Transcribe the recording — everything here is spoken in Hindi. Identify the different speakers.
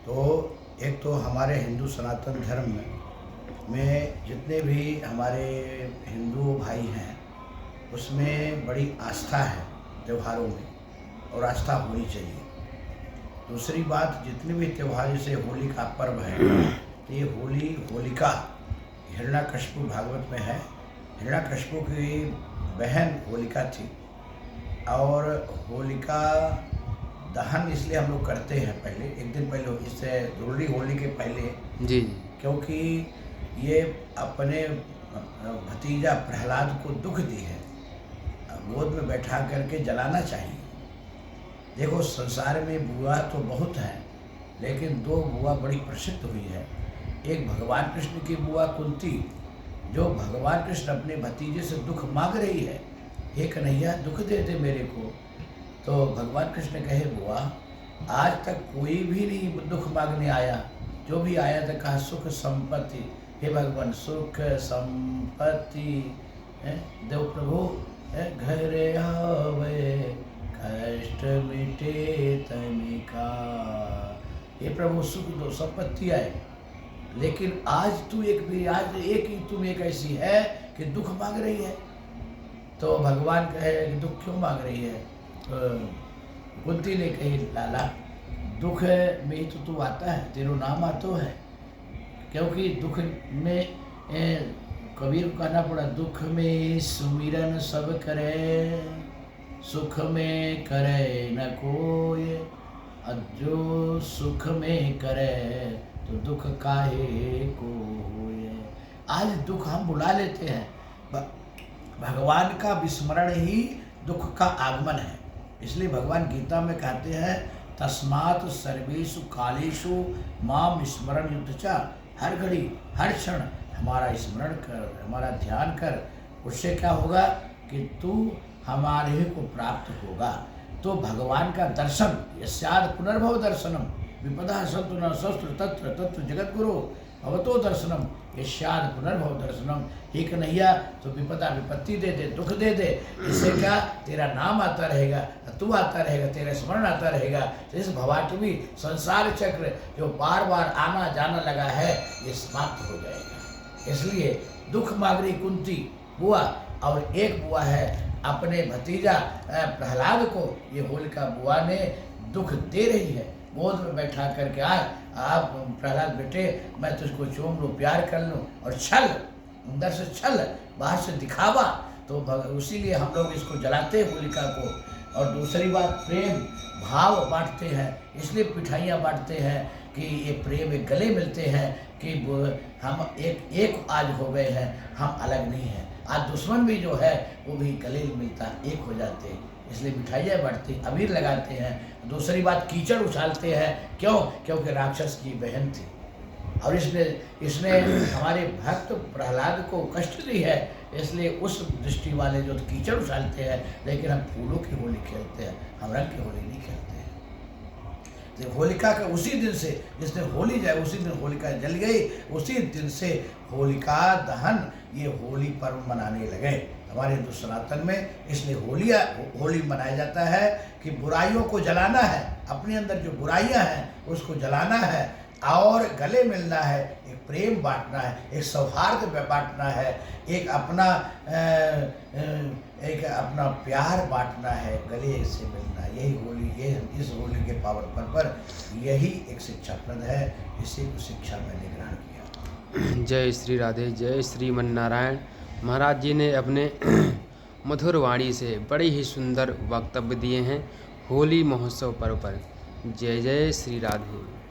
Speaker 1: तो एक तो हमारे हिंदू सनातन धर्म में जितने भी हमारे हिंदू भाई हैं उसमें बड़ी आस्था है त्योहारों में, और आस्था होनी चाहिए। दूसरी बात, जितने भी त्यौहार जैसे होली का पर्व है तो ये होलिका हिरण्याकश्यप भागवत में है। हिरण्याकश्यप की बहन होलिका थी और होलिका दहन इसलिए हम लोग करते हैं पहले, एक दिन पहले, इससे दुर्ली होली के पहले
Speaker 2: जी।
Speaker 1: क्योंकि ये अपने भतीजा प्रहलाद को दुख दी है, गोद में बैठा करके जलाना चाहिए। देखो संसार में बुआ तो बहुत हैं, लेकिन दो बुआ बड़ी प्रसिद्ध हुई है। एक भगवान कृष्ण की बुआ कुंती, जो भगवान कृष्ण अपने भतीजे से दुख मांग रही है, हे कन्हैया दुख दे दे मेरे को। तो भगवान कृष्ण कहे बुआ आज तक कोई भी नहीं दुख मांगने आया, जो भी आया था कहा सुख संपत्ति, हे भगवान सुख संपत्ति देव प्रभु घर आवे कष्ट मिटे तनिका। हे प्रभु सुख दो संपत्ति आए, लेकिन आज ही तुम एक ऐसी है कि दुख मांग रही है। तो भगवान कहे कि दुख क्यों मांग रही है? कुंती ने कही लाला दुख में ही तो तू आता है, तेरो नाम आतो है। क्योंकि दुख में कबीर को कहना पड़ा, दुख में सुमिरन सब करे, सुख में करे न कोई, जो सुख में करे तो दुख काहे को होए। आज दुख हम बुला लेते हैं, भगवान का विस्मरण ही दुख का आगमन है। इसलिए भगवान गीता में कहते हैं तस्मात् सर्वेषु कालेषु माम स्मरण युद्धचा, हर घड़ी हर क्षण हमारा स्मरण कर, हमारा ध्यान कर। उससे क्या होगा कि तू हमारे को प्राप्त होगा। तो भगवान का दर्शन यस्याद पुनर्भव दर्शनम विपदा सन्तु न शस्त्र तत्र तत्र जगत गुरु भवतो दर्शनम यस्याद पुनर्भव दर्शनम। हे कन्हैया तो विपदा विपत्ति दे दे, दुख दे दे, इससे क्या तेरा नाम आता रहेगा, तू आता रहेगा, तेरा स्मरण आता रहेगा। तो इस भवाटवी संसार चक्र जो बार बार आना जाना लगा है ये समाप्त हो जाएगा। इसलिए दुख मांग रही कुंती बुआ, और एक बुआ है अपने भतीजा प्रहलाद को, ये होलिका बुआ ने दुख दे रही है। गोद में बैठा करके आप प्रहलाद बेटे मैं तुझको चूम लूँ, प्यार कर लूँ, और छल अंदर से छल बाहर से दिखावा। तो उसीलिए हम लोग इसको जलाते हैं होलिका को। और दूसरी बात प्रेम भाव बांटते हैं, इसलिए मिठाइयाँ बांटते हैं कि ये प्रेम एक गले मिलते हैं कि हम एक आज हो गए हैं, हम अलग नहीं हैं। आज दुश्मन भी जो है वो भी गले मिलता एक हो जाते हैं, इसलिए मिठाइयाँ बांटते, अबीर लगाते हैं। दूसरी बात कीचड़ उछालते हैं, क्यों? क्योंकि राक्षस की बहन थी और इसने हमारे भक्त प्रहलाद को कष्ट दी है, इसलिए उस दृष्टि वाले जो कीचड़ उछालते हैं। लेकिन हम फूलों की होली खेलते हैं, हम रंग की होली नहीं खेलते हैं। तो होलिका का उसी दिन से, जिस दिन होली जाए उसी दिन होलिका जल गई, उसी दिन से होलिका दहन ये होली पर्व मनाने लगे हमारे हिंदू सनातन में। इसलिए होली मनाया जाता है कि बुराइयों को जलाना है, अपने अंदर जो बुराइयां हैं उसको जलाना है, और गले मिलना है, एक प्रेम बांटना है, एक सौहार्द बांटना है, एक अपना प्यार बांटना है, गले से मिलना। यही होली, ये इस होली के पावन पर्व पर यही एक शिक्षाप्रद है। इसी को शिक्षा मैंने ग्रहण किया।
Speaker 2: जय श्री राधे, जय श्रीमन नारायण। महाराज जी ने अपने मधुर वाणी से बड़े ही सुंदर वक्तव्य दिए हैं होली महोत्सव पर्व पर। जय जय श्री राधे।